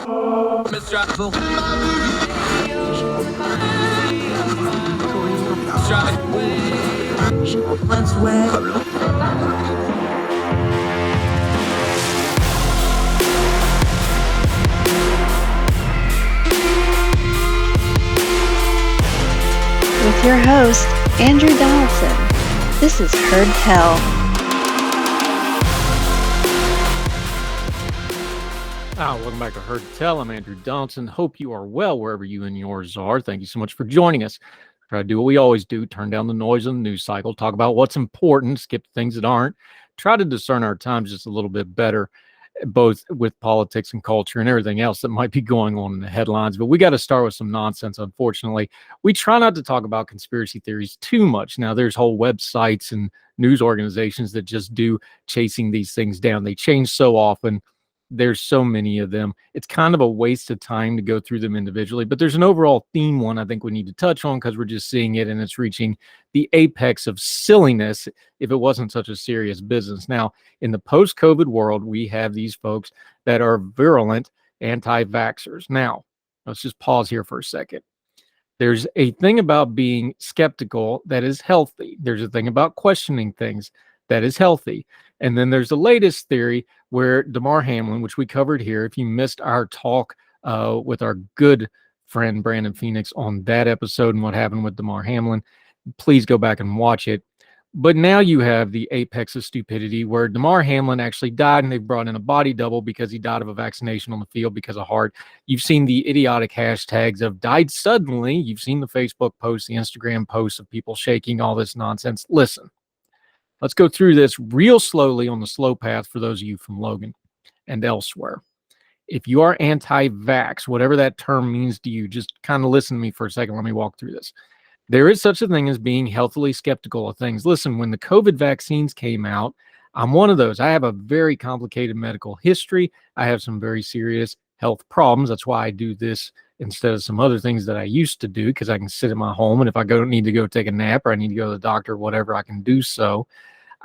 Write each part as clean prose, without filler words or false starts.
With your host, Andrew Donaldson. This is Heard Tell. Welcome back to Heard Tell. I'm Andrew Donaldson. Hope you are well wherever you and yours are. Thank you so much for joining us. Try to do what we always do, turn down the noise on the news cycle, talk about what's important, skip things that aren't, try to discern our times just a little bit better, both with politics and culture and everything else that might be going on in the headlines. But we got to start with some nonsense, unfortunately. We try not to talk about conspiracy theories too much. Now, there's whole websites and news organizations that just do chasing these things down. They change so often. There's so many of them. It's kind of a waste of time to go through them individually, but there's an overall theme one I think we need to touch on because we're just seeing it and it's reaching the apex of silliness if it wasn't such a serious business. Now, in the post-COVID world, we have these folks that are virulent anti-vaxxers. Now, let's just pause here for a second. There's a thing about being skeptical that is healthy. There's a thing about questioning things that is healthy. And then there's the latest theory where Damar Hamlin, which we covered here, if you missed our talk with our good friend Brandon Phoenix on that episode and what happened with Damar Hamlin, please go back and watch it. But now you have the apex of stupidity where Damar Hamlin actually died and they've brought in a body double because he died of a vaccination on the field because of heart. You've seen the idiotic hashtags of died suddenly. You've seen the Facebook posts, the Instagram posts of people shaking all this nonsense. Listen. Let's go through this real slowly on the slow path for those of you from Logan and elsewhere. If you are anti-vax, whatever that term means to you, just kind of listen to me for a second. Let me walk through this. There is such a thing as being healthily skeptical of things. Listen, when the COVID vaccines came out, I'm one of those. I have a very complicated medical history. I have some very serious health problems. That's why I do this instead of some other things that I used to do because I can sit at my home and if I need to go take a nap or I need to go to the doctor or whatever, I can do so.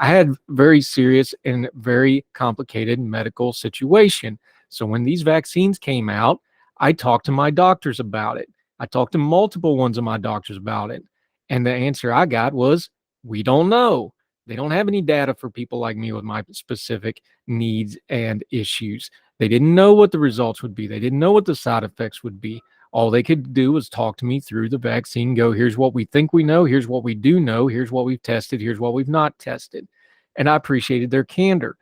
I had very serious and very complicated medical situation. So when these vaccines came out, I talked to my doctors about it. I talked to multiple ones of my doctors about it. And the answer I got was, we don't know. They don't have any data for people like me with my specific needs and issues. They didn't know what the results would be. They didn't know what the side effects would be. All they could do was talk to me through the vaccine, go, here's what we think we know, here's what we do know, here's what we've tested, here's what we've not tested. And I appreciated their candor.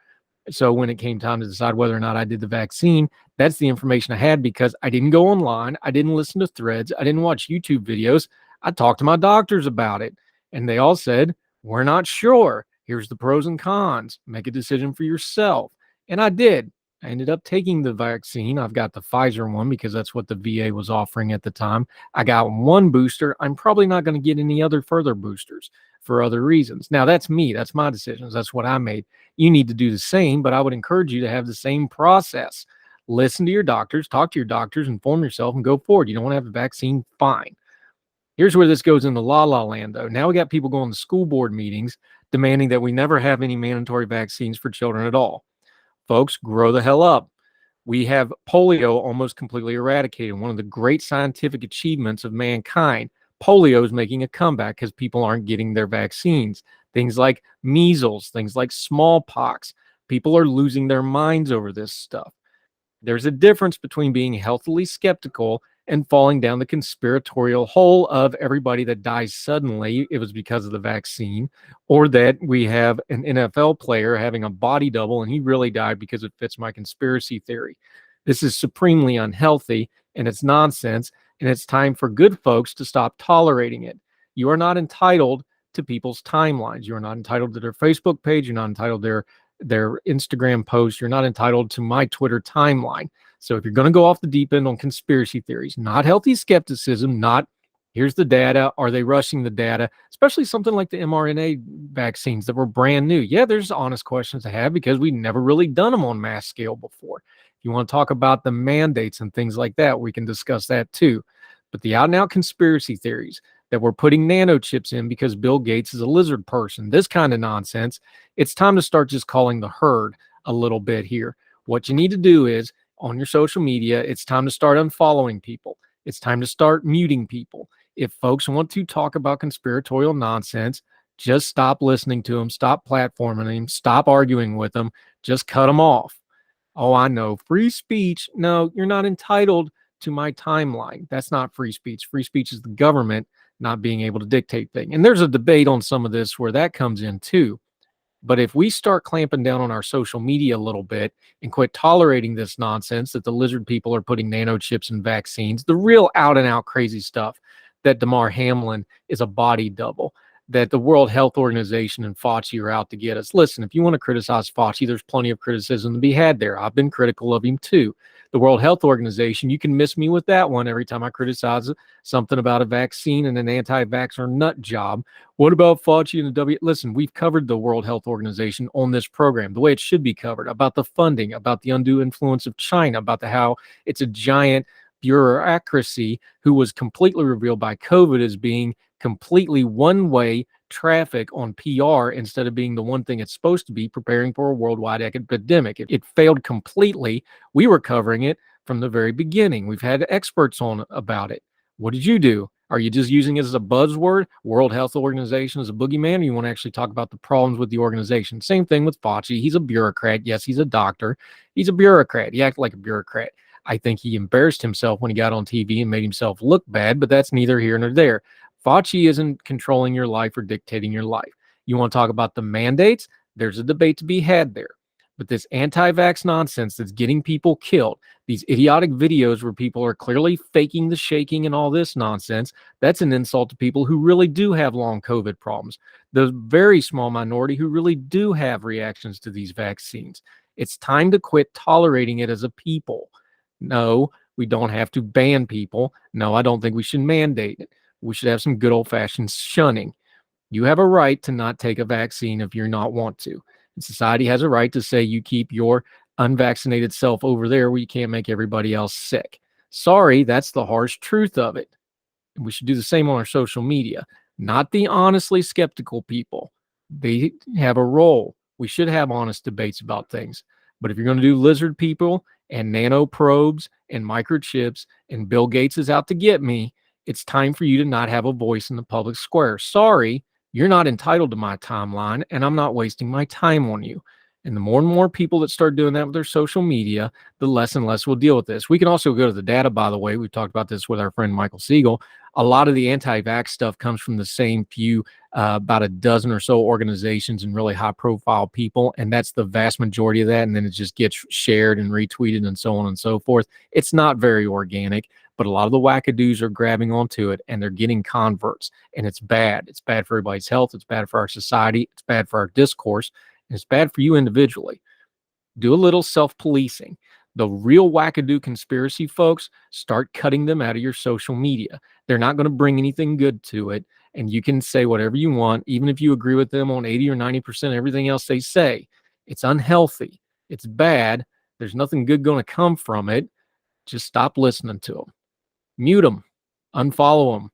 So when it came time to decide whether or not I did the vaccine, that's the information I had because I didn't go online, I didn't listen to threads, I didn't watch YouTube videos. I talked to my doctors about it. And they all said, we're not sure. Here's the pros and cons. Make a decision for yourself. And I did. I ended up taking the vaccine. I've got the Pfizer one because that's what the VA was offering at the time. I got one booster. I'm probably not going to get any other further boosters for other reasons. Now, that's me. That's my decisions. That's what I made. You need to do the same, but I would encourage you to have the same process. Listen to your doctors, talk to your doctors, inform yourself, and go forward. You don't want to have a vaccine? Fine. Here's where this goes into la-la land, though. Now we got people going to school board meetings demanding that we never have any mandatory vaccines for children at all. Folks, grow the hell up. We have polio almost completely eradicated, one of the great scientific achievements of mankind. Polio is making a comeback because people aren't getting their vaccines. Things like measles, things like smallpox. People are losing their minds over this stuff. There's a difference between being healthily skeptical and falling down the conspiratorial hole of everybody that dies suddenly, it was because of the vaccine, or that we have an NFL player having a body double and he really died because it fits my conspiracy theory. This is supremely unhealthy and it's nonsense, and it's time for good folks to stop tolerating it. You are not entitled to people's timelines. You are not entitled to their Facebook page. You're not entitled to their Instagram posts. You're not entitled to my Twitter timeline. So if you're going to go off the deep end on conspiracy theories, not healthy skepticism, not here's the data, are they rushing the data, especially something like the mRNA vaccines that were brand new. Yeah, there's honest questions to have because we've never really done them on mass scale before. If you want to talk about the mandates and things like that, we can discuss that too. But the out and out conspiracy theories that we're putting nanochips in because Bill Gates is a lizard person, this kind of nonsense, it's time to start just calling the herd a little bit here. What you need to do is on your social media. It's time to start unfollowing people. It's time to start muting people. If folks want to talk about conspiratorial nonsense, just stop listening to them, stop platforming them, stop arguing with them, just cut them off. Oh, I know. Free speech. No, you're not entitled to my timeline. That's not free speech. Free speech is the government not being able to dictate things. And there's a debate on some of this where that comes in too. But if we start clamping down on our social media a little bit and quit tolerating this nonsense that the lizard people are putting nanochips in vaccines, the real out and out crazy stuff that Damar Hamlin is a body double, that the World Health Organization and Fauci are out to get us. Listen, if you want to criticize Fauci, there's plenty of criticism to be had there. I've been critical of him too. The World Health Organization, you can miss me with that one every time I criticize something about a vaccine and an anti-vaxxer nut job. What about Fauci and the W? Listen, we've covered the World Health Organization on this program the way it should be covered, about the funding, about the undue influence of China, about how it's a giant bureaucracy who was completely revealed by COVID as being completely one-way traffic on PR instead of being the one thing it's supposed to be, preparing for a worldwide epidemic. It failed completely. We were covering it from the very beginning. We've had experts on about it. What did you do? Are you just using it as a buzzword? World Health Organization is a boogeyman, or you want to actually talk about the problems with the organization? Same thing with Fauci. He's a bureaucrat. Yes, he's a doctor. He's a bureaucrat. He acted like a bureaucrat. I think he embarrassed himself when he got on TV and made himself look bad, but that's neither here nor there. Fauci isn't controlling your life or dictating your life. You want to talk about the mandates? There's a debate to be had there. But this anti-vax nonsense that's getting people killed, these idiotic videos where people are clearly faking the shaking and all this nonsense, that's an insult to people who really do have long COVID problems. The very small minority who really do have reactions to these vaccines. It's time to quit tolerating it as a people. No, we don't have to ban people. No, I don't think we should mandate it. We should have some good old-fashioned shunning. You have a right to not take a vaccine if you not want to. And society has a right to say you keep your unvaccinated self over there where you can't make everybody else sick. Sorry, that's the harsh truth of it. And we should do the same on our social media. Not the honestly skeptical people. They have a role. We should have honest debates about things. But if you're going to do lizard people and nano probes and microchips and Bill Gates is out to get me, it's time for you to not have a voice in the public square. Sorry, you're not entitled to my timeline, and I'm not wasting my time on you. And the more and more people that start doing that with their social media, the less and less we'll deal with this. We can also go to the data, by the way. We've talked about this with our friend Michael Siegel. A lot of the anti-vax stuff comes from the same few, about a dozen or so organizations and really high-profile people, and that's the vast majority of that, and then it just gets shared and retweeted and so on and so forth. It's not very organic, but a lot of the wackadoos are grabbing onto it, and they're getting converts, and it's bad. It's bad for everybody's health. It's bad for our society. It's bad for our discourse. It's bad for you individually. Do a little self-policing. The real wackadoo conspiracy folks, start cutting them out of your social media. They're not going to bring anything good to it, and you can say whatever you want, even if you agree with them on 80 or 90% of everything else they say. It's unhealthy. It's bad. There's nothing good going to come from it. Just stop listening to them. Mute them. Unfollow them.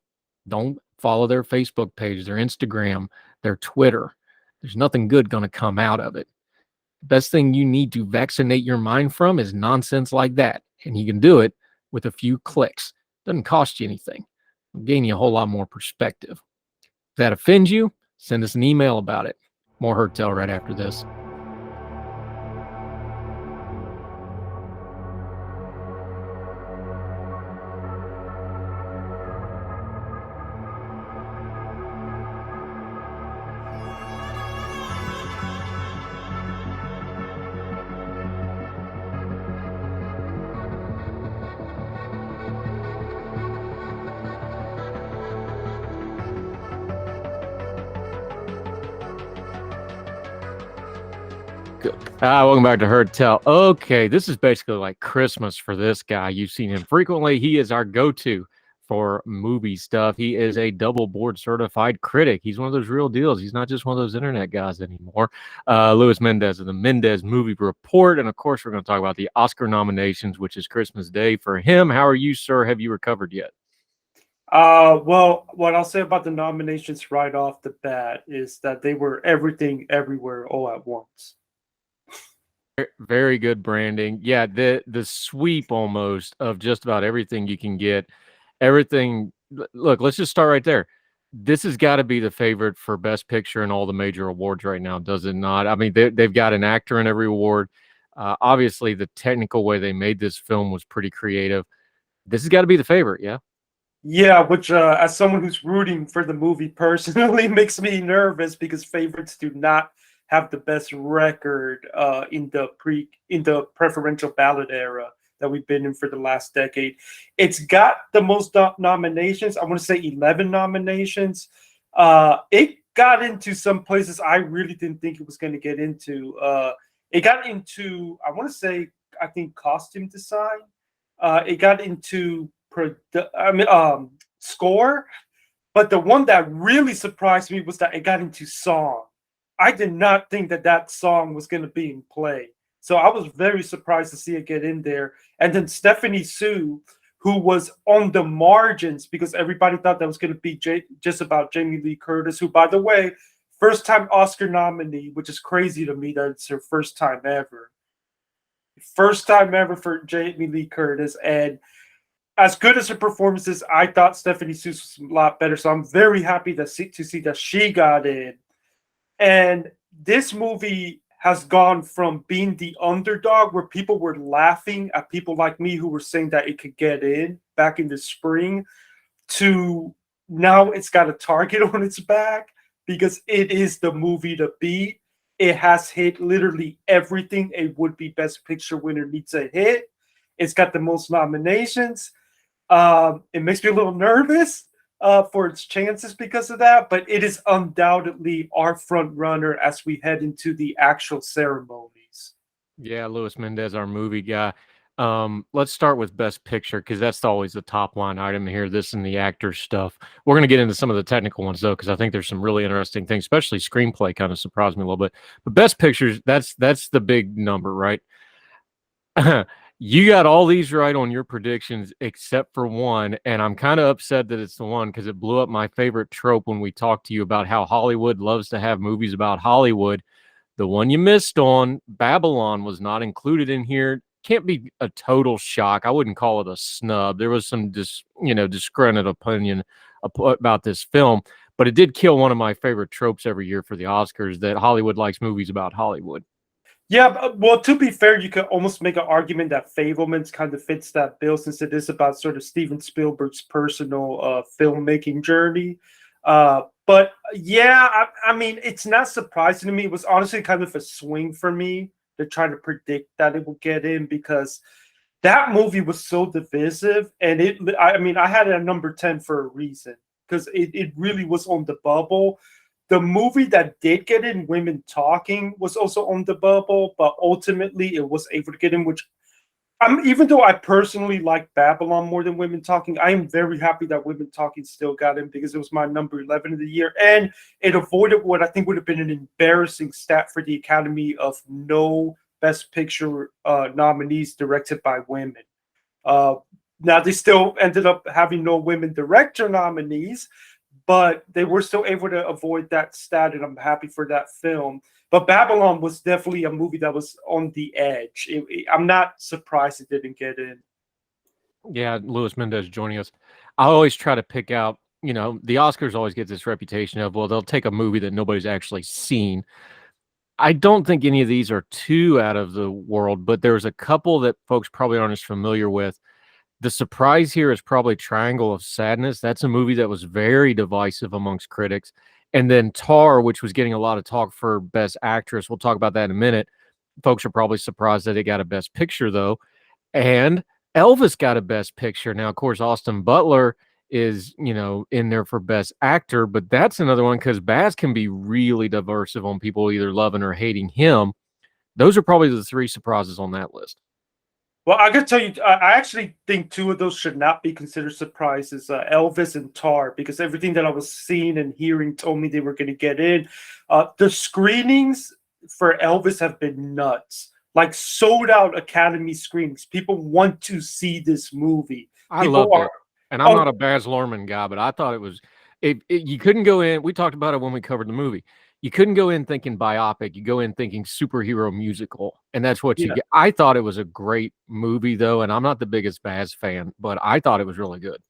Don't follow their Facebook page, their Instagram, their Twitter. There's nothing good going to come out of it. The best thing you need to vaccinate your mind from is nonsense like that. And you can do it with a few clicks. Doesn't cost you anything. It'll gain you a whole lot more perspective. If that offends you, send us an email about it. More Hurt Tell right after this. Good. Welcome back to Heard Tell. Okay, this is basically like Christmas for this guy. You've seen him frequently. He is our go-to for movie stuff. He is a double board certified critic. He's one of those real deals. He's not just one of those internet guys anymore. Luis Mendez of the Mendez Movie Report. And of course, we're going to talk about the Oscar nominations, which is Christmas Day for him. How are you, sir? Have you recovered yet? Well, what I'll say about the nominations right off the bat is that they were everything, everywhere, all at once. Very good branding. Yeah, the sweep almost of just about everything you can get. Everything. Look, let's just start right there. This has got to be the favorite for Best Picture in all the major awards right now, does it not? I mean, they've got an actor in every award. Obviously, the technical way they made this film was pretty creative. This has got to be the favorite, yeah. Yeah, which as someone who's rooting for the movie personally makes me nervous because favorites do not have the best record in the preferential ballot era that we've been in for the last decade. It's got the most nominations. I want to say 11 nominations. It got into some places I really didn't think it was going to get into. It got into, I want to say, I think costume design. It got into score, but the one that really surprised me was that it got into song. I did not think that that song was going to be in play, so I was very surprised to see it get in there. And then Stephanie Sue, who was on the margins because everybody thought that was going to be just about Jamie Lee Curtis, who, by the way, first time Oscar nominee, which is crazy to me that it's her first time ever. First time ever for Jamie Lee Curtis, and as good as her performance is, I thought Stephanie Sue was a lot better. So I'm very happy to see that she got in. And this movie has gone from being the underdog, where people were laughing at people like me who were saying that it could get in back in the spring, to now it's got a target on its back because it is the movie to beat. It has hit literally everything a would-be Best Picture winner needs to hit. It's got the most nominations. It makes me a little nervous for its chances because of that, but it is undoubtedly our front runner as we head into the actual ceremonies. Yeah, Louis Mendez, our movie guy. Let's start with Best Picture because that's always the top line item here. This and the actor stuff. We're going to get into some of the technical ones though, because I think there's some really interesting things, especially screenplay. Kind of surprised me a little bit. But Best Pictures, that's the big number, right? You got all these right on your predictions except for one, and I'm kind of upset that it's the one because it blew up my favorite trope when we talked to you about how Hollywood loves to have movies about Hollywood. The one you missed on, Babylon, was not included in here. Can't be a total shock. I wouldn't call it a snub. There was some disgruntled opinion about this film, but it did kill one of my favorite tropes every year for the Oscars, that Hollywood likes movies about Hollywood. Yeah, well, to be fair, you could almost make an argument that Fablemans kind of fits that bill since it is about sort of Steven Spielberg's personal filmmaking journey. But yeah, I mean, it's not surprising to me. It was honestly kind of a swing for me to try to predict that it would get in because that movie was so divisive. And I mean, I had it at number 10 for a reason because it really was on the bubble. The movie that did get in, Women Talking, was also on the bubble, but ultimately it was able to get in, which even though I personally like Babylon more than Women Talking, I am very happy that Women Talking still got in because it was my number 11 of the year. And it avoided what I think would have been an embarrassing stat for the Academy of no Best Picture nominees directed by women. Now, they still ended up having no women director nominees, but they were still able to avoid that stat, and I'm happy for that film. But Babylon was definitely a movie that was on the edge. I'm not surprised it didn't get in. Yeah, Louis Mendez joining us. I always try to pick out, the Oscars always get this reputation of, well, they'll take a movie that nobody's actually seen. I don't think any of these are too out of the world, but there's a couple that folks probably aren't as familiar with. The surprise here is probably Triangle of Sadness. That's a movie that was very divisive amongst critics. And then Tar, which was getting a lot of talk for Best Actress. We'll talk about that in a minute. Folks are probably surprised that it got a Best Picture, though. And Elvis got a Best Picture. Now, of course, Austin Butler is, in there for Best Actor, but that's another one because Baz can be really divisive on people either loving or hating him. Those are probably the three surprises on that list. Well, I gotta tell you, I actually think two of those should not be considered surprises, Elvis and Tar, because everything that I was seeing and hearing told me they were going to get in. The screenings for Elvis have been nuts, like sold out Academy screenings. People want to see this movie. I love it. And I'm not a Baz Luhrmann guy, but I thought it was, you couldn't go in. We talked about it when we covered the movie. you couldn't go in thinking biopic. You go in thinking superhero musical, and that's what you Yeah. get. I thought it was a great movie, though, and I'm not the biggest Baz fan, but I thought it was really good.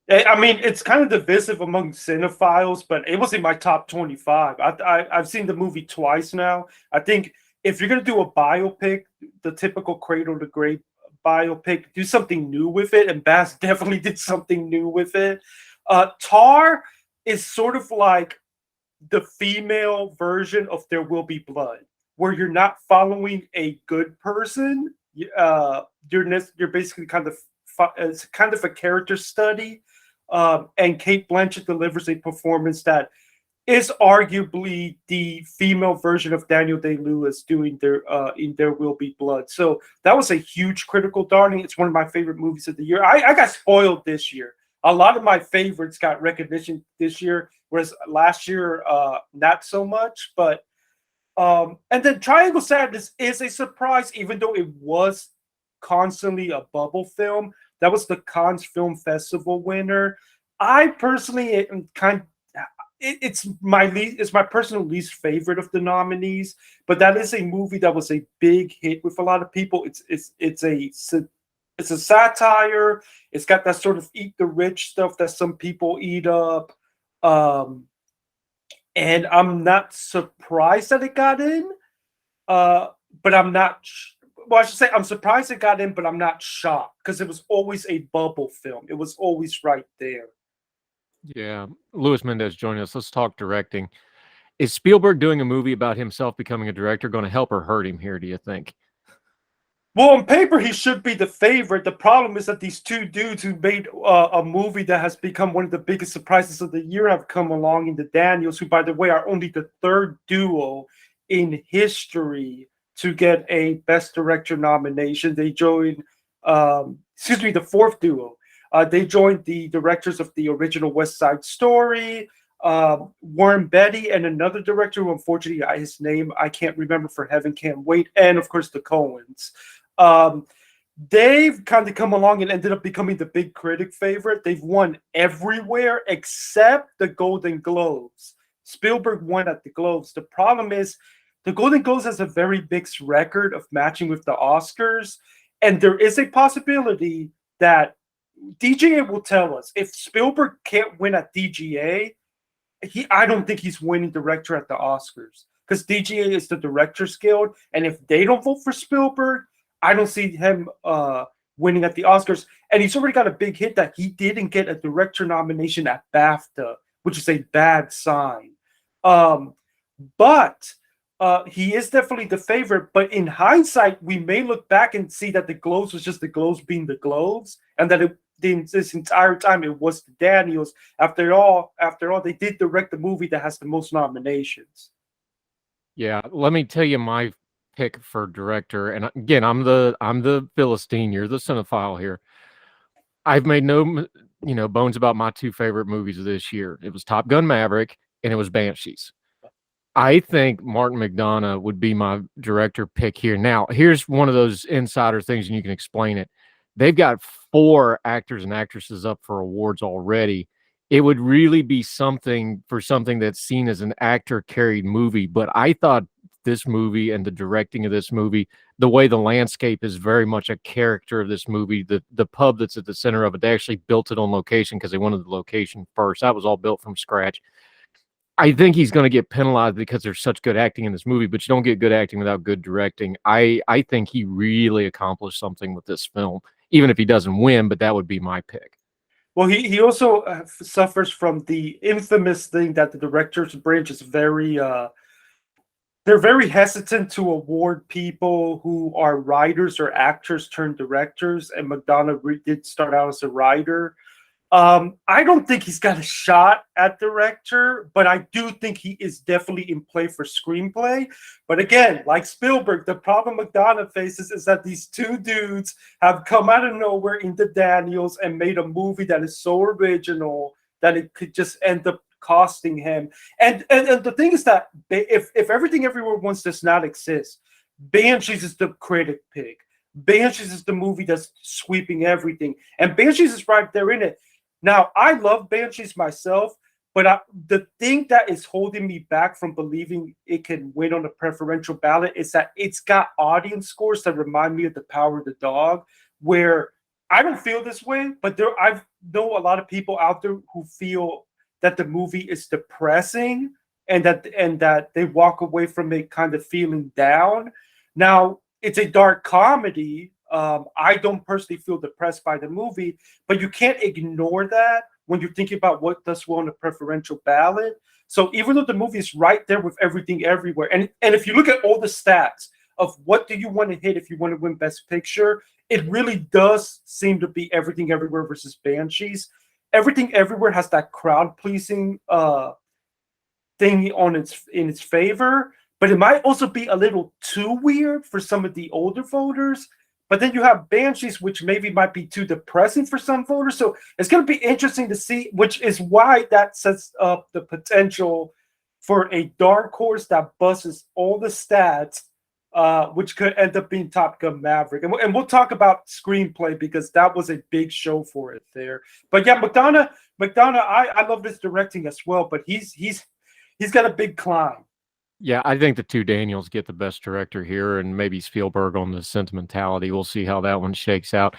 I mean, it's kind of divisive among cinephiles, but it was in my top 25. I've seen the movie twice now. I think if you're gonna do a biopic, the typical cradle to grave biopic, do something new with it, and Bass definitely did something new with it. Tar is sort of like the female version of There Will Be Blood, where you're not following a good person. You're basically it's kind of a character study, and Kate Blanchett delivers a performance that is arguably the female version of Daniel Day-Lewis doing their in There Will Be Blood. So that was a huge critical darling. It's one of my favorite movies of the year. I got spoiled this year. A lot of my favorites got recognition this year, whereas last year not so much. But and then Triangle Sadness is a surprise, even though it was constantly a bubble film. That was the Cannes Film Festival winner. I personally am it's my personal least favorite of the nominees, but that is a movie that was a big hit with a lot of people. It's a satire. It's got that sort of eat the rich stuff that some people eat up. And I'm not surprised that it got in. But I'm not well, I should say I'm surprised it got in, but I'm not shocked because it was always a bubble film. It was always right there. Yeah, Luis Mendez joining us. Let's talk directing. Is Spielberg doing a movie about himself becoming a director going to help or hurt him here, do you think? Well, on paper, he should be the favorite. The problem is that these two dudes who made a movie that has become one of the biggest surprises of the year have come along in the Daniels, who, by the way, are only the third duo in history to get a Best Director nomination. They joined, the fourth duo. They joined the directors of the original West Side Story, Warren Beatty, and another director who, unfortunately, his name I can't remember for heaven can't wait, and of course the Coens. They've kind of come along and ended up becoming the big critic favorite. They've won everywhere except the Golden Globes. Spielberg won at the Globes. The problem is the Golden Globes has a very mixed record of matching with the Oscars, and there is a possibility that DGA will tell us if Spielberg can't win at DGA, I don't think he's winning director at the Oscars because DGA is the Directors Guild, and if they don't vote for Spielberg, I don't see him winning at the Oscars. And he's already got a big hit that he didn't get a director nomination at BAFTA, which is a bad sign. But he is definitely the favorite. But in hindsight, we may look back and see that the Globes was just the Globes being the Globes, and that this entire time it was the Daniels. After all, they did direct the movie that has the most nominations. Yeah, let me tell you my pick for director. And again, I'm the Philistine. You're the cinephile here. I've made no bones about my two favorite movies of this year. It was Top Gun Maverick and it was Banshees. I think Martin McDonagh would be my director pick here. Now, here's one of those insider things, and you can explain it. They've got 4 actors and actresses up for awards already. It would really be something that's seen as an actor-carried movie. But I thought this movie and the directing of this movie, the way the landscape is very much a character of this movie, the pub that's at the center of it, they actually built it on location because they wanted the location first. That was all built from scratch. I think he's going to get penalized because there's such good acting in this movie, but you don't get good acting without good directing. I think he really accomplished something with this film, even if he doesn't win, but that would be my pick. Well, he also suffers from the infamous thing that the director's branch is they're very hesitant to award people who are writers or actors turned directors, and McDonagh did start out as a writer. I don't think he's got a shot at director, but I do think he is definitely in play for screenplay. But again, like Spielberg, the problem McDonagh faces is that these two dudes have come out of nowhere into Daniels and made a movie that is so original that it could just end up costing him. And the thing is that if Everything Everywhere Once does not exist, Banshees is the critic pick. Banshees is the movie that's sweeping everything, and Banshees is right there in it. Now, I love Banshees myself, But the thing that is holding me back from believing it can win on a preferential ballot is that it's got audience scores that remind me of The Power of the Dog, where I don't feel this way, but I know a lot of people out there who feel that the movie is depressing and that they walk away from it kind of feeling down. Now, it's a dark comedy. I don't personally feel depressed by the movie, but you can't ignore that when you're thinking about what does well on a preferential ballot. So even though the movie is right there with everything everywhere, and if you look at all the stats of what do you want to hit if you want to win Best Picture, it really does seem to be Everything Everywhere versus Banshees. Everything Everywhere has that crowd pleasing thing in its favor, but it might also be a little too weird for some of the older voters. But then you have Banshees, which maybe might be too depressing for some voters. So it's going to be interesting to see, which is why that sets up the potential for a dark horse that busts all the stats, which could end up being Top Gun Maverick. And we'll talk about screenplay because that was a big show for it there. But yeah, McDonough, I love this directing as well, but he's got a big climb. Yeah, I think the two Daniels get the best director here, and maybe Spielberg on the sentimentality. We'll see how that one shakes out.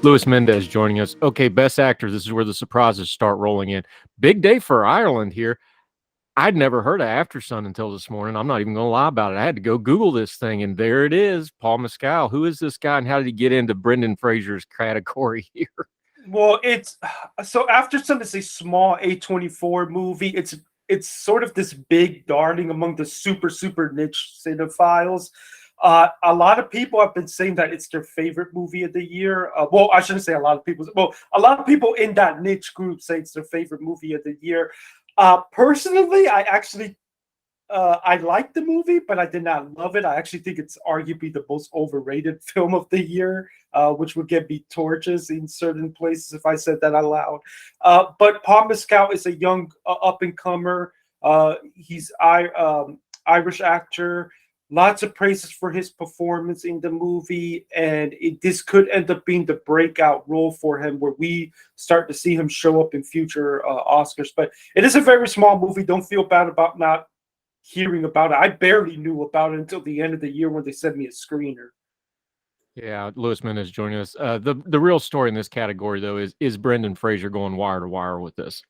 Louis Mendez joining us. Okay, Best Actor. This is where the surprises start rolling in. Big day for Ireland here. I'd never heard of Aftersun until this morning. I'm not even going to lie about it. I had to go Google this thing, and there it is, Paul Mescal. Who is this guy, and how did he get into Brendan Fraser's category here? Well, it's so Aftersun is a small A24 movie. It's sort of this big darling among the super niche cinephiles. A lot of people have been saying that it's their favorite movie of the year. Well, I shouldn't say a lot of people. Well, a lot of people in that niche group say it's their favorite movie of the year. Personally, I like the movie, but I did not love it. I actually think it's arguably the most overrated film of the year, which would get me torches in certain places if I said that out loud. But Paul Mescal is a young up-and-comer. He's Irish actor. Lots of praises for his performance in the movie, and this could end up being the breakout role for him where we start to see him show up in future Oscars. But it is a very small movie. Don't feel bad about not hearing about it. I barely knew about it until the end of the year when they sent me a screener. Yeah, Louis Mendez joining us. The real story in this category, though, is Brendan Fraser going wire to wire with this?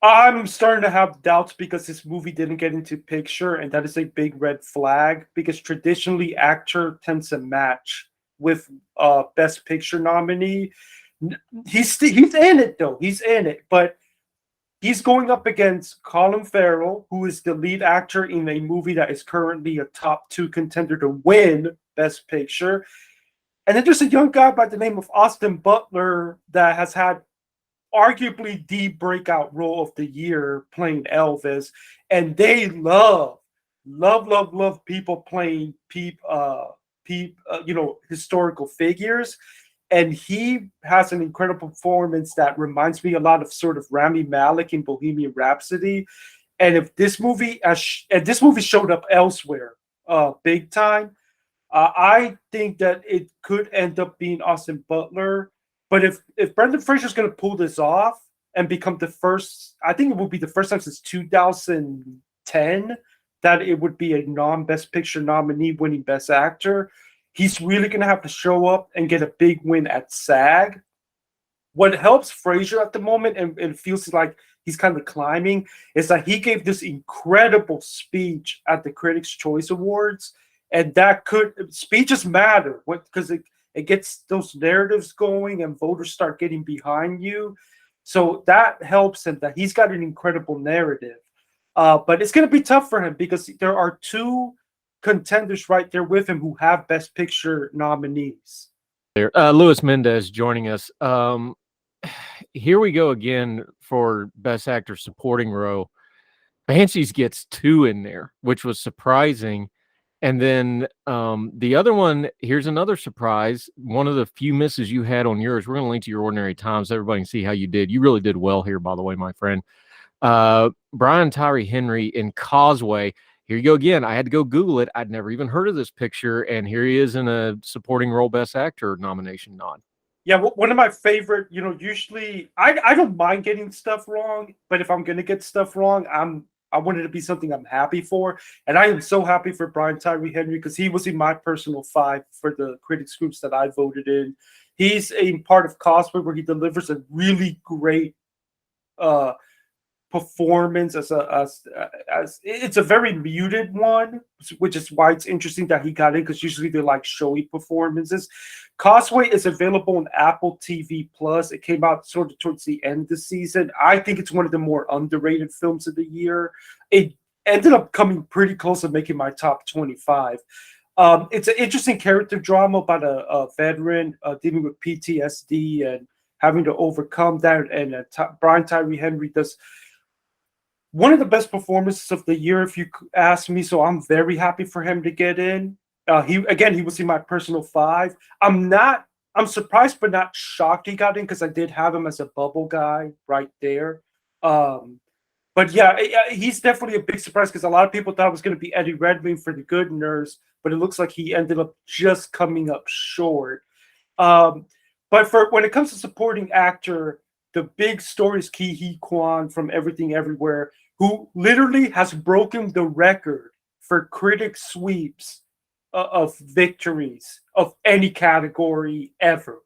I'm starting to have doubts because this movie didn't get into picture, and that is a big red flag because traditionally actor tends to match with Best Picture nominee. He's in it though. He's in it, but he's going up against Colin Farrell, who is the lead actor in a movie that is currently a top 2 contender to win Best Picture. And then there's a young guy by the name of Austin Butler that has had arguably the breakout role of the year playing Elvis, and they love people playing historical figures, and he has an incredible performance that reminds me a lot of sort of Rami Malek in Bohemian Rhapsody. And if this movie showed up elsewhere big time, I think that it could end up being Austin Butler. But if Brendan Fraser is going to pull this off and become the first, I think it will be the first time since 2010 that it would be a non-Best Picture nominee winning Best Actor. He's really going to have to show up and get a big win at SAG. What helps Fraser at the moment, and it feels like he's kind of climbing, is that he gave this incredible speech at the Critics' Choice Awards. And speeches matter because it gets those narratives going and voters start getting behind you. So that helps him that he's got an incredible narrative. But it's going to be tough for him because there are 2 contenders right there with him who have Best Picture nominees. Louis Mendez joining us. here we go again for Best Actor Supporting Role. Banshees gets 2 in there, which was surprising. And then the other one, here's another surprise. One of the few misses you had on yours. We're going to link to your Ordinary Times so everybody can see how you did. You really did well here, by the way, my friend. Brian Tyree Henry in Causeway. Here you go again. I had to go Google it. I'd never even heard of this picture. And here he is in a supporting role Best Actor nomination nod. Yeah, one of my favorite, usually I don't mind getting stuff wrong, but if I'm going to get stuff wrong, I want it to be something I'm happy for. And I am so happy for Brian Tyree Henry because he was in my personal 5 for the critics groups that I voted in. He's a part of Causeway where he delivers a really great performance as it's a very muted one, which is why it's interesting that he got in because usually they're like showy performances. Causeway is available on Apple TV Plus. It came out sort of towards the end of the season. I think it's one of the more underrated films of the year. It ended up coming pretty close to making my top 25. It's an interesting character drama about a veteran dealing with PTSD and having to overcome that. And Brian Tyree Henry does one of the best performances of the year, if you ask me. So I'm very happy for him to get in. He was in my personal 5. I'm surprised but not shocked he got in because I did have him as a bubble guy right there. But yeah, he's definitely a big surprise because a lot of people thought it was going to be Eddie Redmayne for The Good Nurse, but it looks like he ended up just coming up short. But for when it comes to supporting actor, the big story is Ke Huy Quan from Everything Everywhere, who literally has broken the record for critic sweeps of victories of any category ever.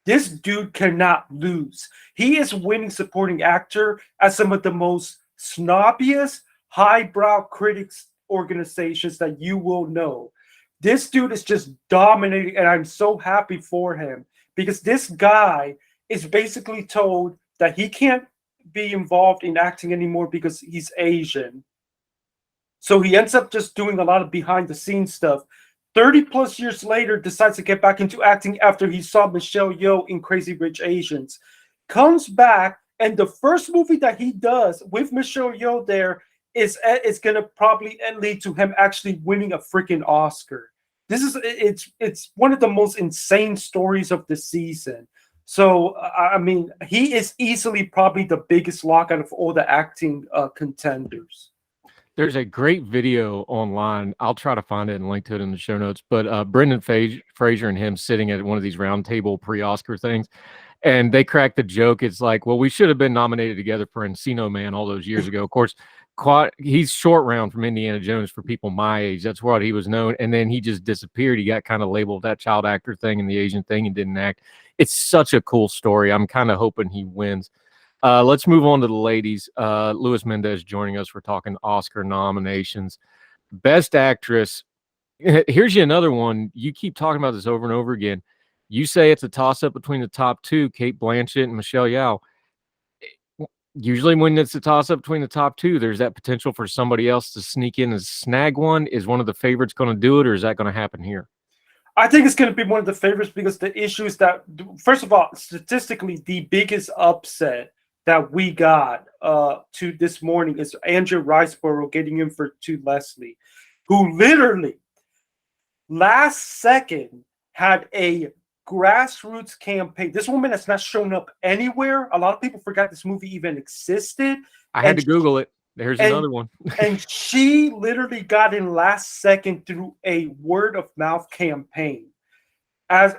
This dude cannot lose. He is winning supporting actor at some of the most snobbiest, highbrow critics organizations that you will know. This dude is just dominating, and I'm so happy for him because this guy is basically told that he can't be involved in acting anymore because he's Asian. So he ends up just doing a lot of behind the scenes stuff. 30 plus years later, decides to get back into acting after he saw Michelle Yeoh in Crazy Rich Asians. Comes back, and the first movie that he does with Michelle Yeoh there is going to probably lead to him actually winning a freaking Oscar. It's one of the most insane stories of the season. So, I mean, he is easily probably the biggest lock out of all the acting contenders. There's a great video online. I'll try to find it and link to it in the show notes. But Brendan Fraser and him sitting at one of these roundtable pre-Oscar things, and they cracked the joke. It's like, well, we should have been nominated together for Encino Man all those years ago. Of course, he's short round from Indiana Jones for people my age. That's what he was known. And then he just disappeared. He got kind of labeled that child actor thing and the Asian thing and didn't act. It's such a cool story. I'm kind of hoping he wins. Let's move on to the ladies. Luis Mendez joining us. We're talking Oscar nominations. Best Actress. Here's you another one. You keep talking about this over and over again. You say it's a toss-up between the top 2, Cate Blanchett and Michelle Yeoh. Usually when it's a toss-up between the top 2, there's that potential for somebody else to sneak in and snag one. Is one of the favorites going to do it, or is that going to happen here? I think it's going to be one of the favorites because the issue is that, first of all, statistically, the biggest upset that we got to this morning is Andrew Riceborough getting in to Leslie, who literally last second had a grassroots campaign. This woman has not shown up anywhere. A lot of people forgot this movie even existed. I had to Google it. There's another one. And she literally got in last second through a word of mouth campaign. As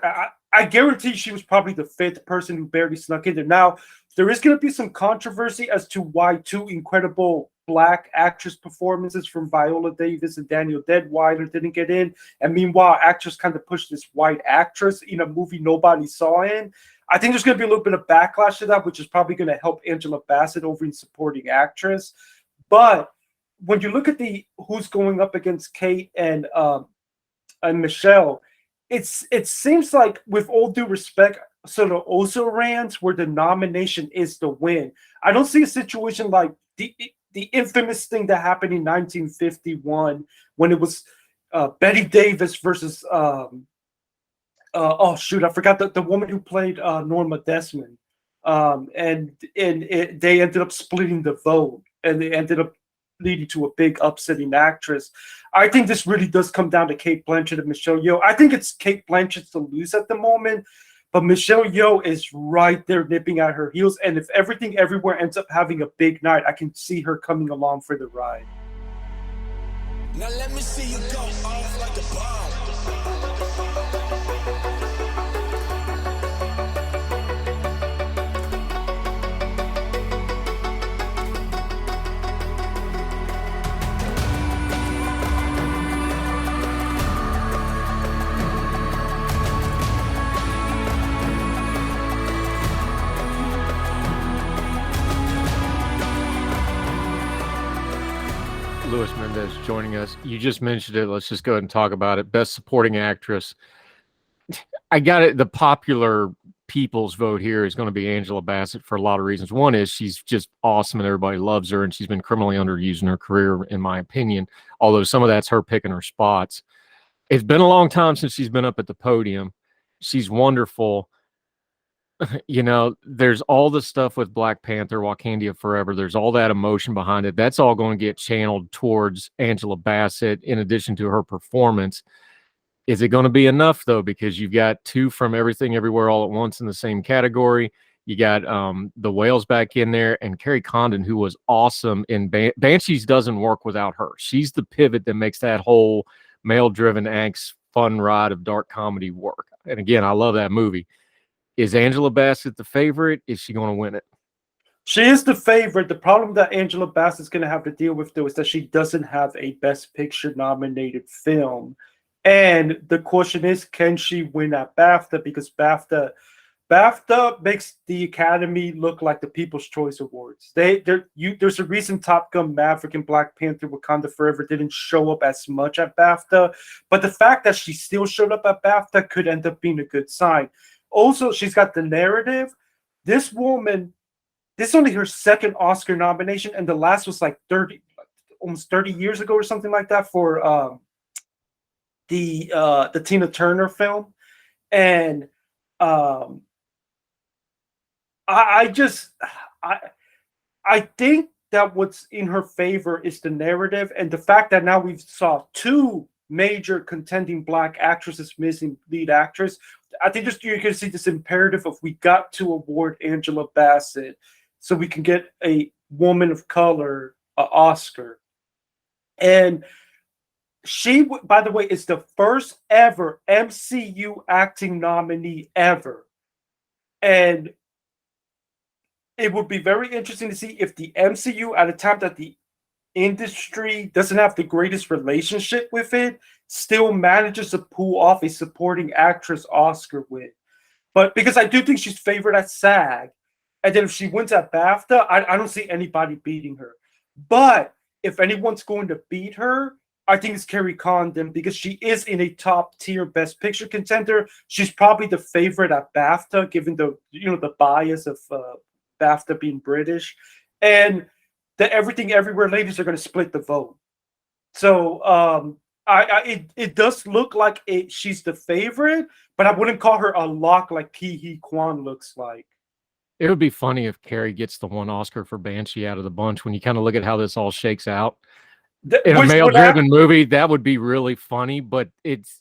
I guarantee she was probably the 5th person who barely snuck in there. Now, there is going to be some controversy as to why 2 incredible Black actress performances from Viola Davis and Daniel Deadwyler didn't get in. And meanwhile, actors kind of pushed this white actress in a movie nobody saw in. I think there's going to be a little bit of backlash to that, which is probably going to help Angela Bassett over in supporting actress. But when you look at who's going up against Kate and Michelle, it seems like, with all due respect, sort of also rants where the nomination is the win. I don't see a situation like the infamous thing that happened in 1951 when it was Betty Davis versus I forgot the woman who played Norma Desmond. they ended up splitting the vote, and they ended up leading to a big upsetting actress. I think this really does come down to Kate Blanchett and Michelle Yeoh. I think it's Kate Blanchett to lose at the moment, but Michelle Yeoh is right there nipping at her heels. And if Everything Everywhere ends up having a big night, I can see her coming along for the ride. Now let me see you go off like a bomb. Louis Mendez joining us. You just mentioned it. Let's just go ahead and talk about it. Best Supporting Actress. I got it. The popular people's vote here is going to be Angela Bassett for a lot of reasons. One is she's just awesome and everybody loves her, and she's been criminally underused in her career, in my opinion, although some of that's her picking her spots. It's been a long time since she's been up at the podium. She's wonderful. You know, there's all the stuff with Black Panther, Wakanda Forever. There's all that emotion behind it. That's all going to get channeled towards Angela Bassett in addition to her performance. Is it going to be enough, though? Because you've got two from Everything Everywhere All at Once in the same category. You got the Whales back in there, and Carrie Condon, who was awesome in Banshees, doesn't work without her. She's the pivot that makes that whole male-driven angst fun ride of dark comedy work. And again, I love that movie. Is Angela Bassett the favorite? Is she going to win it? She is the favorite. The problem that Angela Bassett is going to have to deal with, though, is that she doesn't have a Best Picture nominated film. And the question is, can she win at BAFTA? Because BAFTA makes the Academy look like the People's Choice Awards. There's a reason Top Gun Maverick and Black Panther Wakanda Forever didn't show up as much at BAFTA. But the fact that she still showed up at BAFTA could end up being a good sign. Also, she's got the narrative. This woman, this is only her second Oscar nomination, and the last was like almost 30 years ago or something like that for the Tina Turner film. And I think that what's in her favor is the narrative and the fact that now we've saw two major contending Black actresses missing lead actress. I think just you're going to see this imperative of we got to award Angela Bassett so we can get a woman of color Oscar. And she, by the way, is the first ever MCU acting nominee ever. And it would be very interesting to see if the MCU, at a time that the industry doesn't have the greatest relationship with it, still manages to pull off a supporting actress Oscar win. But because I do think she's favored at SAG, and then if she wins at BAFTA, I don't see anybody beating her. But if anyone's going to beat her, I think it's Carrie Condon, because she is in a top tier Best Picture contender. She's probably the favorite at BAFTA, given the bias of BAFTA being British, and the Everything Everywhere ladies are going to split the vote. So it does look like she's the favorite, but I wouldn't call her a lock like Ke Quan looks like. It would be funny if Carrie gets the one Oscar for Banshee out of the bunch when you kind of look at how this all shakes out. In a male-driven movie, that would be really funny, but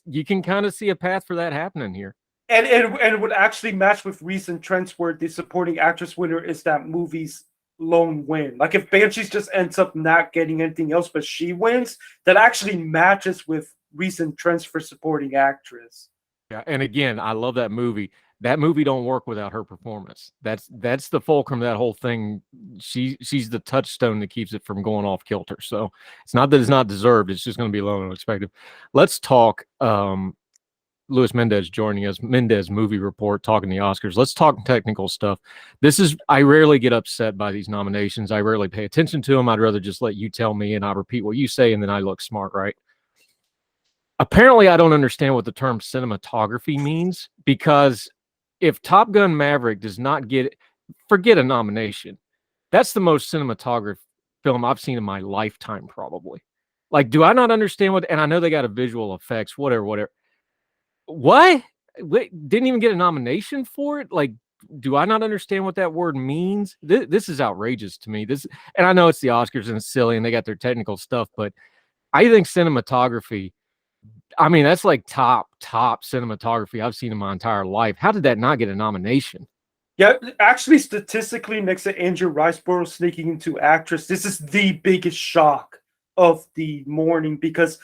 you can kind of see a path for that happening here. And it would actually match with recent trends where the supporting actress winner is that movie's lone win. Like if Banshees just ends up not getting anything else, but she wins, that actually matches with recent trends for supporting actress. Yeah, and again, I love that movie. That movie don't work without her performance. That's the fulcrum of that whole thing. She's the touchstone that keeps it from going off kilter. So it's not that it's not deserved. It's just going to be low and unexpected. Let's talk. Louis Mendez joining us. Mendez Movie Report, talking the Oscars. Let's talk technical stuff. I rarely get upset by these nominations. I rarely pay attention to them. I'd rather just let you tell me and I repeat what you say and then I look smart, right? Apparently, I don't understand what the term cinematography means, because if Top Gun Maverick does not forget a nomination, that's the most cinematographic film I've seen in my lifetime, probably. Like, do I not understand and I know they got a visual effects, whatever. What? Wait, didn't even get a nomination for it? Like, do I not understand what that word means? This is outrageous to me. And I know it's the Oscars and it's silly and they got their technical stuff, but I think cinematography, I mean, that's like top cinematography I've seen in my entire life. How did that not get a nomination? Yeah, actually, statistically, next to Andrew Riceborough sneaking into actress, this is the biggest shock of the morning because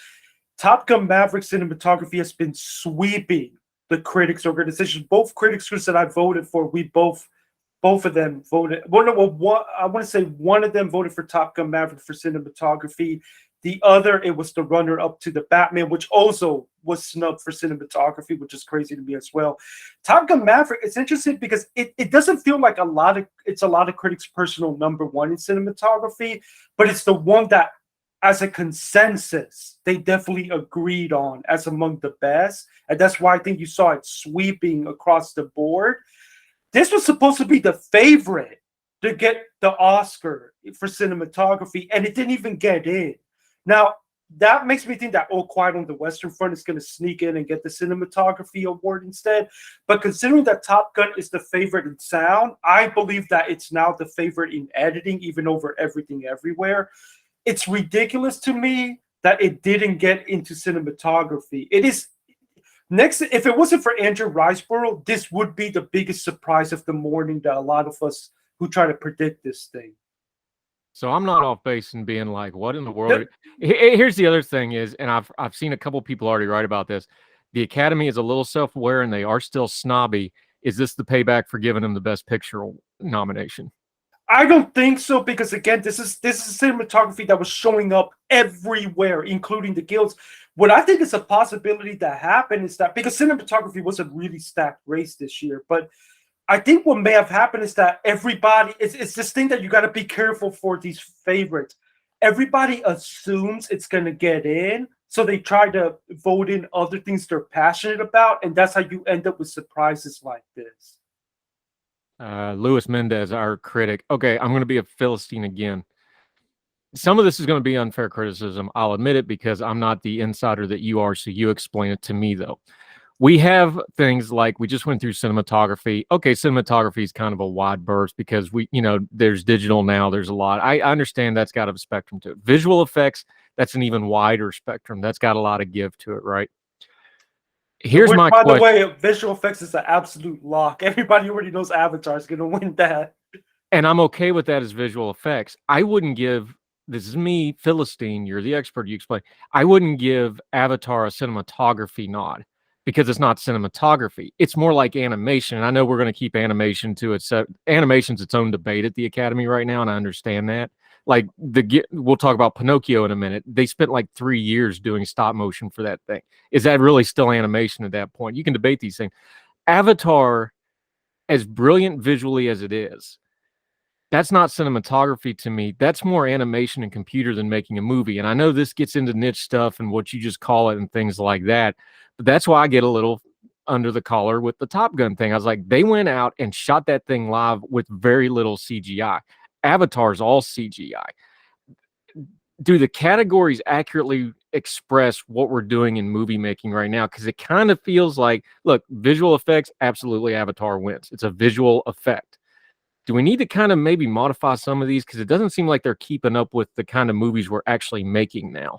Top Gun Maverick cinematography has been sweeping the critics organization. Both critics groups that I voted for, both of them voted. Well, no, I want to say one of them voted for Top Gun Maverick for cinematography. The other, it was the runner-up to the Batman, which also was snubbed for cinematography, which is crazy to me as well. Top Gun Maverick, it's interesting because it doesn't feel like it's a lot of critics' personal number one in cinematography, but it's the one that, as a consensus, they definitely agreed on as among the best. And that's why I think you saw it sweeping across the board. This was supposed to be the favorite to get the Oscar for cinematography, and it didn't even get in. Now, that makes me think that All Quiet on the Western Front is going to sneak in and get the cinematography award instead. But considering that Top Gun is the favorite in sound, I believe that it's now the favorite in editing, even over Everything Everywhere. It's ridiculous to me that it didn't get into cinematography. It is next. If it wasn't for Andrew Riceborough, this would be the biggest surprise of the morning that a lot of us who try to predict this thing. So I'm not off base and being like, what in the world? Here's the other thing is, and I've seen a couple people already write about this. The Academy is a little self-aware and they are still snobby. Is this the payback for giving them the Best Picture nomination? I don't think so, because again, this is cinematography that was showing up everywhere, including the guilds. What I think is a possibility that happened is that because cinematography was a really stacked race this year, but I think what may have happened is that everybody, it's this thing that you got to be careful for these favorites. Everybody assumes it's going to get in, so they try to vote in other things they're passionate about, and that's how you end up with surprises like this. Louis Mendez, our critic. Okay, I'm going to be a Philistine again. Some of this is going to be unfair criticism. I'll admit it because I'm not the insider that you are, so you explain it to me, though. We have things like we just went through cinematography. Okay, cinematography is kind of a wide berth because there's digital now. There's a lot. I understand that's got a spectrum to it. Visual effects, that's an even wider spectrum. That's got a lot of give to it, right? Here's my question. By the way, visual effects is an absolute lock. Everybody already knows Avatar is going to win that. And I'm okay with that as visual effects. I wouldn't give, this is me, Philistine, you're the expert, you explain. I wouldn't give Avatar a cinematography nod because it's not cinematography. It's more like animation. And I know we're going to keep animation to its animation's its own debate at the Academy right now, and I understand that. Like we'll talk about Pinocchio in a minute. They spent like 3 years doing stop motion for that thing. Is that really still animation at that point? You can debate these things. Avatar, as brilliant visually as it is, that's not cinematography to me. That's more animation and computer than making a movie. And I know this gets into niche stuff and what you just call it and things like that. But that's why I get a little under the collar with the Top Gun thing. I was like, they went out and shot that thing live with very little CGI. Avatar's all CGI. Do the categories accurately express what we're doing in movie making right now? Because it kind of feels like, look, visual effects, absolutely Avatar wins. It's a visual effect. Do we need to kind of maybe modify some of these? Because it doesn't seem like they're keeping up with the kind of movies we're actually making now.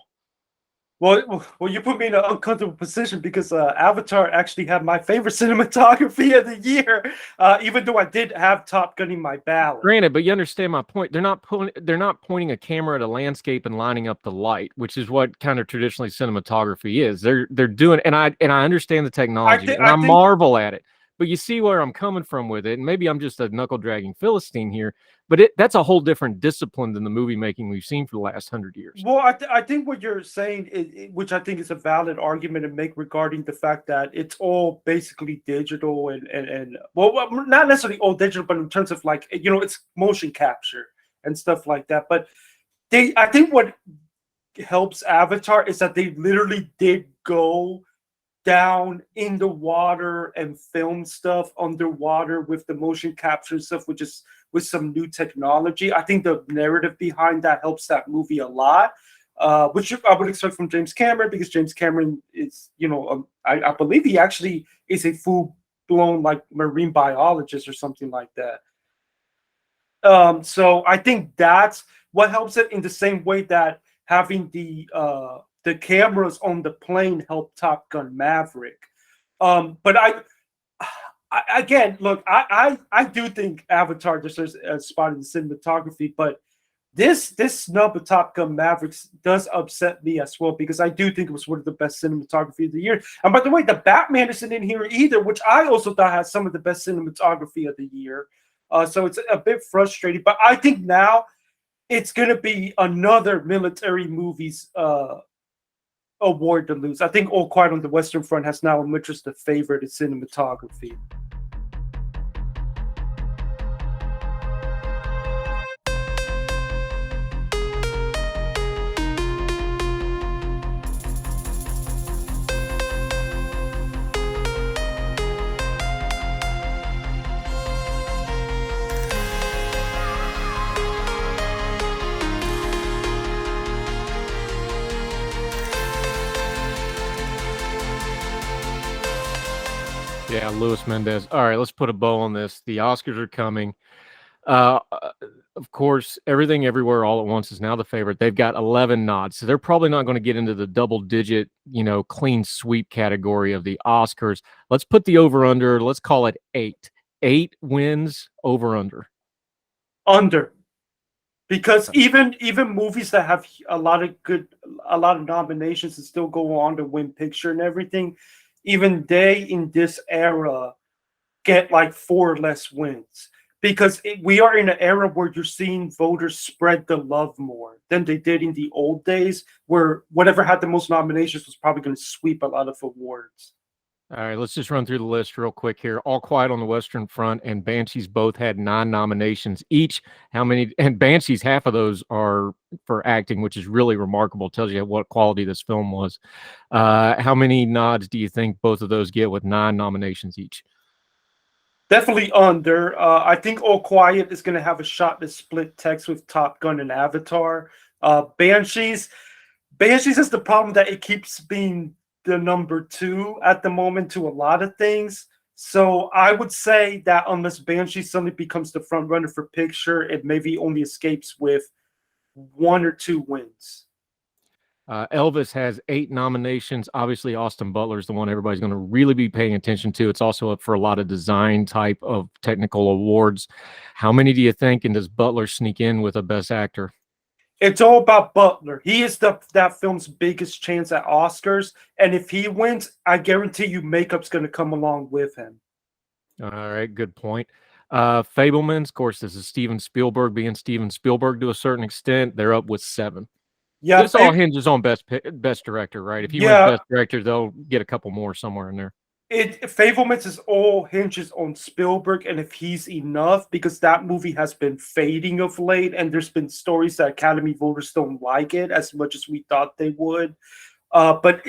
Well, you put me in an uncomfortable position because Avatar actually had my favorite cinematography of the year, even though I did have Top Gun in my ballot. Granted, but you understand my point. They're not pointing a camera at a landscape and lining up the light, which is what kind of traditionally cinematography is. They're doing, and I understand the technology, and I marvel at it. But you see where I'm coming from with it, and maybe I'm just a knuckle-dragging Philistine here, but that's a whole different discipline than the movie making we've seen for the last 100 years. Well, I think what you're saying, which I think is a valid argument to make regarding the fact that it's all basically digital and well, not necessarily all digital, but in terms of like, it's motion capture and stuff like that. But I think what helps Avatar is that they literally did go down in the water and film stuff underwater with the motion capture stuff, which is with some new technology. I think the narrative behind that helps that movie a lot, which I would expect from James Cameron, because James Cameron is, I believe he actually is a blown like marine biologist or something like that. So I think that's what helps it, in the same way that having the cameras on the plane helped Top Gun Maverick. But again, look, I do think Avatar deserves a spot in the cinematography, but this snub of Top Gun Mavericks does upset me as well, because I do think it was one of the best cinematography of the year. And by the way, the Batman isn't in here either, which I also thought had some of the best cinematography of the year. So it's a bit frustrating, but I think now it's going to be another military movies award to lose. I think All Quiet on the Western Front has now emerged as the favorite in cinematography. Yeah, Luis Mendez. All right, let's put a bow on this. The Oscars are coming. Of course, Everything Everywhere All at Once is now the favorite. They've got 11 nods, so they're probably not going to get into the double-digit, clean sweep category of the Oscars. Let's put the over/under. Let's call it 8. 8 wins over/under. Under. Because even movies that have a lot of nominations and still go on to win picture and everything, even they in this era get like 4 less wins, because we are in an era where you're seeing voters spread the love more than they did in the old days, where whatever had the most nominations was probably going to sweep a lot of awards. All right, let's just run through the list real quick here. All Quiet on the Western Front and Banshees both had 9 nominations each. How many? And Banshees, half of those are for acting, which is really remarkable. Tells you what quality this film was. How many nods do you think both of those get with 9 nominations each? Definitely under. I think All Quiet is going to have a shot to split text with Top Gun and Avatar. Banshees has the problem that it keeps being the number 2 at the moment to a lot of things. So I would say that unless Banshee suddenly becomes the front runner for picture, it maybe only escapes with 1 or 2 wins. Elvis has 8 nominations. Obviously, Austin Butler is the one everybody's going to really be paying attention to. It's also up for a lot of design type of technical awards. How many do you think, and does Butler sneak in with a Best Actor? It's all about Butler. He is that film's biggest chance at Oscars, and if he wins, I guarantee you makeup's going to come along with him. All right, good point. Fabelmans, of course, this is Steven Spielberg being Steven Spielberg to a certain extent. They're up with 7. Yeah, this all hinges on best director, right? If he wins Best Director, they'll get a couple more somewhere in there. Fabelmans is all hinges on Spielberg and if he's enough, because that movie has been fading of late, and there's been stories that Academy voters don't like it as much as we thought they would. But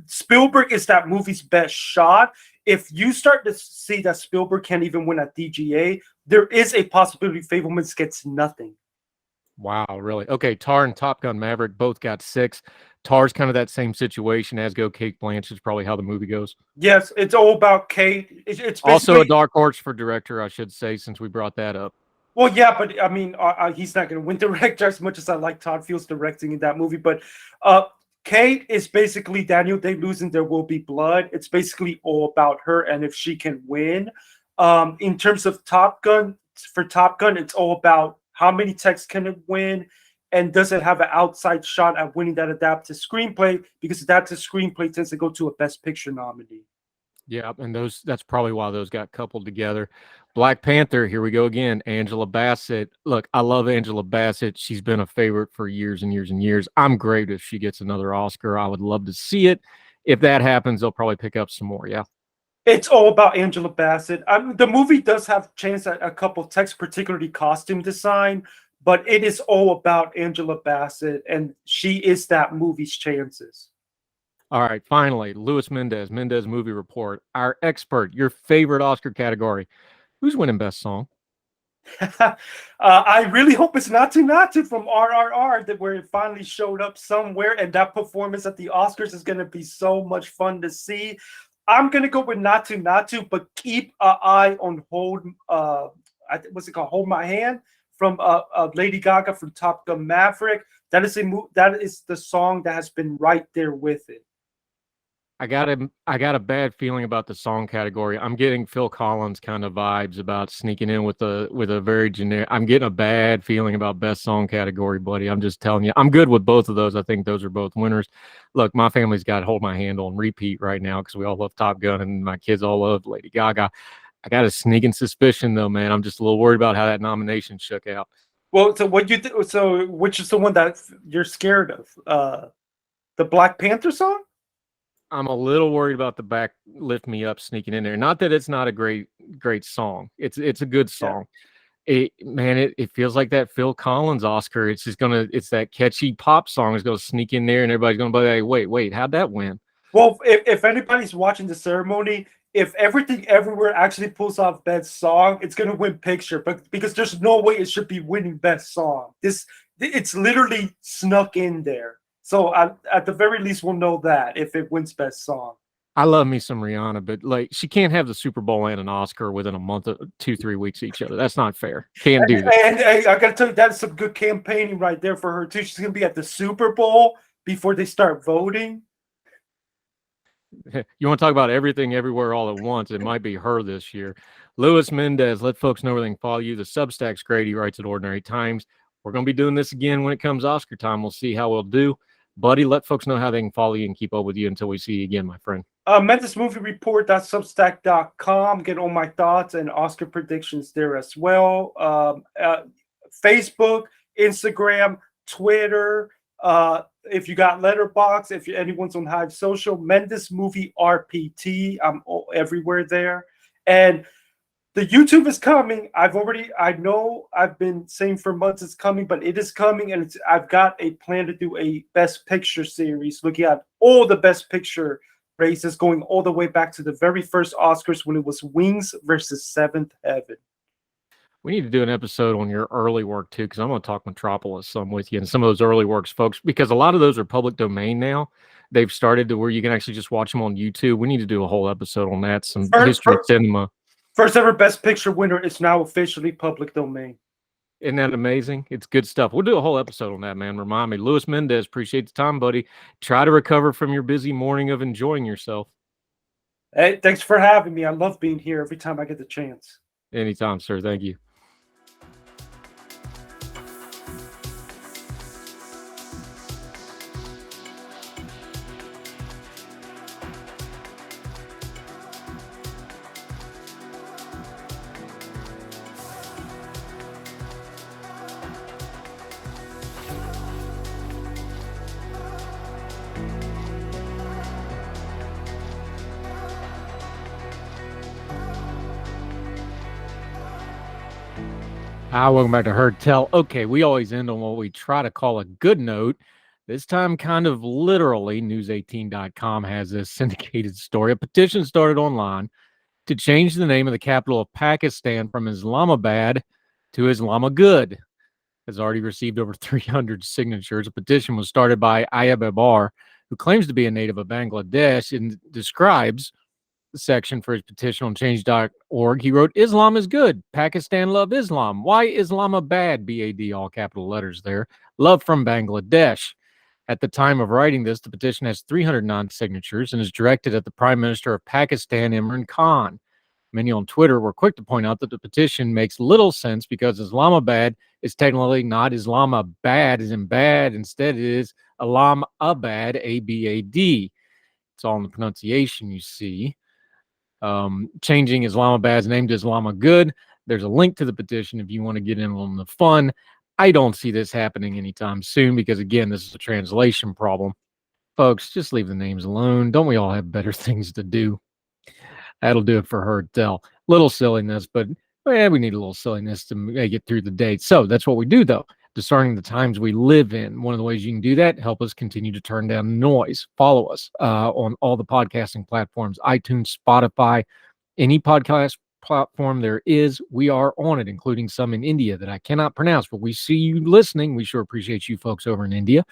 Spielberg is that movie's best shot. If you start to see that Spielberg can't even win at DGA, there is a possibility Fabelmans gets nothing. Wow, really? Okay, Tar and Top Gun Maverick both got 6. Tar's kind of that same situation, as go Cate Blanchett, probably how the movie goes. Yes, it's all about Kate. It's also a dark horse for director, I should say, since we brought that up. Well, yeah, but I mean, he's not going to win director as much as I like Todd Fields directing in that movie. But Kate is basically Daniel Day-Lewis in There Will Be Blood. It's basically all about her and if she can win. In terms of Top Gun, it's all about how many texts can it win, and does it have an outside shot at winning that adapted screenplay? Because adapted screenplay tends to go to a Best Picture nominee. Yeah, and that's probably why those got coupled together. Black Panther, here we go again. Angela Bassett. Look, I love Angela Bassett. She's been a favorite for years and years and years. I'm great if she gets another Oscar. I would love to see it. If that happens, they'll probably pick up some more, yeah. It's all about Angela Bassett. The movie does have a chance at a couple of texts, particularly costume design, but it is all about Angela Bassett, and she is that movie's chances. All right, finally, Luis Mendez Movie Report, our expert, your favorite Oscar category. Who's winning Best Song? I really hope it's Naatu Naatu from RRR, that where it finally showed up somewhere, and that performance at the Oscars is going to be so much fun to see. I'm gonna go with not to, but keep an eye on hold. What's it called? Hold My Hand from Lady Gaga from Top Gun Maverick. That is that is the song that has been right there with it. I got a bad feeling about the song category. I'm getting Phil Collins kind of vibes about sneaking in with a very generic. I'm getting a bad feeling about best song category, buddy. I'm just telling you. I'm good with both of those. I think those are both winners. Look, my family's got Hold My Hand on repeat right now because we all love Top Gun and my kids all love Lady Gaga. I got a sneaking suspicion though, man. I'm just a little worried about how that nomination shook out. Well, so what you so which is the one that you're scared of? The Black Panther song? I'm a little worried about the Back Lift Me Up sneaking in there. Not that it's not a great song. It's a good song. Yeah. It feels like that Phil Collins Oscar. It's that catchy pop song is gonna sneak in there and everybody's gonna be like, wait, how'd that win? Well, if anybody's watching the ceremony, if Everything Everywhere actually pulls off best song, it's gonna win picture, but because there's no way it should be winning best song. It's literally snuck in there. So at the very least, we'll know that if it wins best song. I love me some Rihanna, but like she can't have the Super Bowl and an Oscar within a month of 2-3 weeks each other. That's not fair. Can't do that. And I gotta tell you, that's some good campaigning right there for her too. She's gonna be at the Super Bowl before they start voting. You want to talk about everything everywhere all at once? It might be her this year. Louis Mendez, let folks know where they can follow you. The Substack's great. He writes at Ordinary Times. We're going to be doing this again when it comes Oscar time. We'll see how we'll do. Buddy, let folks know how they can follow you and keep up with you until we see you again, my friend. MendezMovieReport.substack.com. Get all my thoughts and Oscar predictions there as well. Facebook, Instagram, Twitter. If you got Letterboxd, if anyone's on Hive Social, Mendez Movie RPT. I'm everywhere there. And the YouTube is coming. I know I've been saying for months it's coming, but it is coming, and I've got a plan to do a Best Picture series looking at all the Best Picture races going all the way back to the very first Oscars when it was Wings versus Seventh Heaven. We need to do an episode on your early work too, because I'm going to talk Metropolis some with you and some of those early works, folks, because a lot of those are public domain now. They've started to where you can actually just watch them on YouTube. We need to do a whole episode on that, some history of cinema. First ever Best Picture winner is now officially public domain. Isn't that amazing? It's good stuff. We'll do a whole episode on that, man. Remind me. Louis Mendez, appreciate the time, buddy. Try to recover from your busy morning of enjoying yourself. Hey, thanks for having me. I love being here every time I get the chance. Anytime, sir. Thank you. Welcome back to Heard Tell. Okay, we always end on what we try to call a good note. This time, kind of literally, News18.com has this syndicated story. A petition started online to change the name of the capital of Pakistan from Islamabad to Islamabad. Has already received over 300 signatures. A petition was started by Ayab Abar, who claims to be a native of Bangladesh and describes section for his petition on change.org. He wrote, Islam is good. Pakistan love Islam. Why Islamabad? BAD, all capital letters there. Love from Bangladesh. At the time of writing this, the petition has 309 signatures and is directed at the Prime Minister of Pakistan, Imran Khan. Many on Twitter were quick to point out that the petition makes little sense because Islamabad is technically not Islamabad as in bad. Instead, it is Alamabad, A-B-A-D. It's all in the pronunciation, you see. Changing Islamabad's name to Islamabad. There's a link to the petition if you want to get in on the fun. I don't see this happening anytime soon because, again, this is a translation problem. Folks, just leave the names alone. Don't we all have better things to do? That'll do it for Heard Tell. Little silliness, but we need a little silliness to make it through the day. So that's what we do, though. Discerning the times we live in. One of the ways you can do that, help us continue to turn down the noise. Follow us on all the podcasting platforms, iTunes, Spotify, any podcast platform there is, we are on it, including some in India that I cannot pronounce, but we see you listening. We sure appreciate you folks over in India.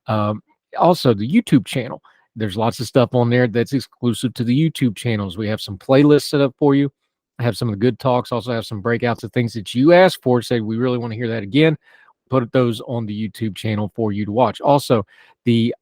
Also, the YouTube channel. There's lots of stuff on there that's exclusive to the YouTube channels. We have some playlists set up for you. I have some of the good talks, also have some breakouts of things that you asked for, said we really want to hear that again. Put those on the YouTube channel for you to watch. Also, the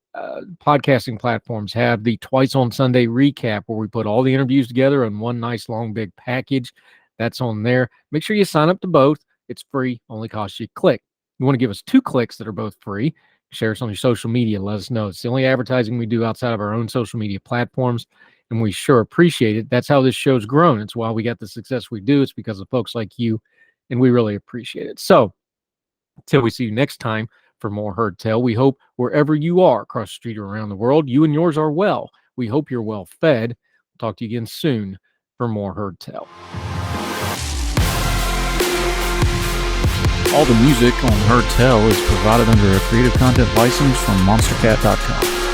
podcasting platforms have the Twice on Sunday recap where we put all the interviews together in one nice long big package. That's on there. Make sure you sign up to both. It's free, only costs you a click. You want to give us 2 clicks that are both free. Share us on your social media. Let us know. It's the only advertising we do outside of our own social media platforms, and we sure appreciate it. That's how this show's grown. It's why we got the success we do. It's because of folks like you, and we really appreciate it. So until we see you next time for more Heard Tell, we hope wherever you are across the street or around the world, you and yours are well. We hope you're well fed. We'll talk to you again soon for more Heard Tell. All the music on Heard Tell is provided under a Creative Content license from monstercat.com.